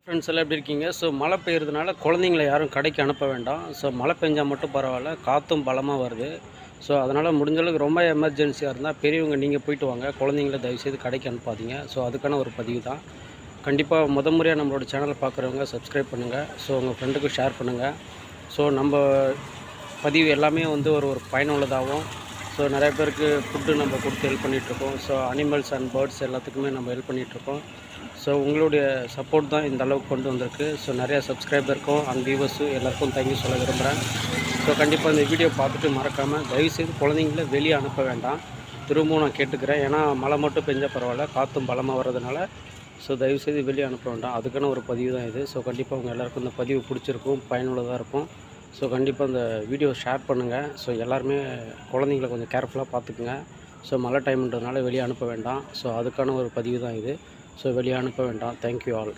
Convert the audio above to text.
Friends எல்லாம் எப்படி இருக்கீங்க? ஸோ மழை பெய்யறதுனால குழந்தைங்கள யாரும் கடைக்கு அனுப்ப வேண்டாம். ஸோ மழை பெஞ்சா மட்டும் பரவாயில்ல, காற்றும் பலமாக வருது. ஸோ அதனால் முடிஞ்ச அளவுக்கு ரொம்ப எமர்ஜென்சியாக இருந்தால் பெரியவங்க நீங்கள் போயிட்டு வாங்க. குழந்தைங்கள தயவுசெய்து கடைக்கு அனுப்பாதீங்க. ஸோ அதுக்கான ஒரு பதிவு தான். கண்டிப்பாக முறையாக நம்மளோட சேனலை பார்க்குறவங்க சப்ஸ்கிரைப் பண்ணுங்கள். ஸோ உங்கள் ஃப்ரெண்டுக்கும் ஷேர் பண்ணுங்கள். ஸோ நம்ம பதிவு எல்லாமே ஒரு ஒரு பயனுள்ளதாகவும், ஸோ நிறைய பேருக்கு ஃபுட்டு நம்ம கொடுத்து ஹெல்ப் பண்ணிகிட்ருக்கோம். ஸோ அனிமல்ஸ் அண்ட் பேர்ட்ஸ் எல்லாத்துக்குமே நம்ம ஹெல்ப் பண்ணிகிட்ருக்கோம். ஸோ உங்களுடைய சப்போர்ட் தான் இந்த அளவுக்கு கொண்டு வந்திருக்கு. ஸோ நிறையா சப்ஸ்கிரைபருக்கும் அண்ட் வியூவர்ஸும் எல்லாருக்கும் தேங்க்யூ சொல்ல விரும்புகிறேன். ஸோ கண்டிப்பாக இந்த வீடியோ பார்த்துட்டு மறக்காமல் தயவுசெய்து குழந்தைங்கள வெளியே அனுப்ப வேண்டாம். திரும்பவும் நான் கேட்டுக்கிறேன். ஏன்னா மழை மட்டும் பெஞ்சால் பரவாயில்ல, காற்றும் பலமாக வர்றதுனால ஸோ தயவுசெய்து வெளியே அனுப்ப வேண்டாம். அதுக்கான ஒரு பதிவு தான் இது. ஸோ கண்டிப்பாக உங்கள் எல்லாருக்கும் இந்த பதிவு பிடிச்சிருக்கும், பயனுள்ளதாக இருக்கும். ஸோ கண்டிப்பாக இந்த வீடியோ ஷேர் பண்ணுங்கள். ஸோ எல்லாருமே குழந்தைங்கள கொஞ்சம் கேர்ஃபுல்லாக பார்த்துக்குங்க. ஸோ மழை டைம்ன்றதுனால வெளியே அனுப்ப வேண்டாம். ஸோ அதுக்கான ஒரு பதிவு தான் இது. ஸோ வெளியே அனுப்ப வேண்டாம். Thank you all.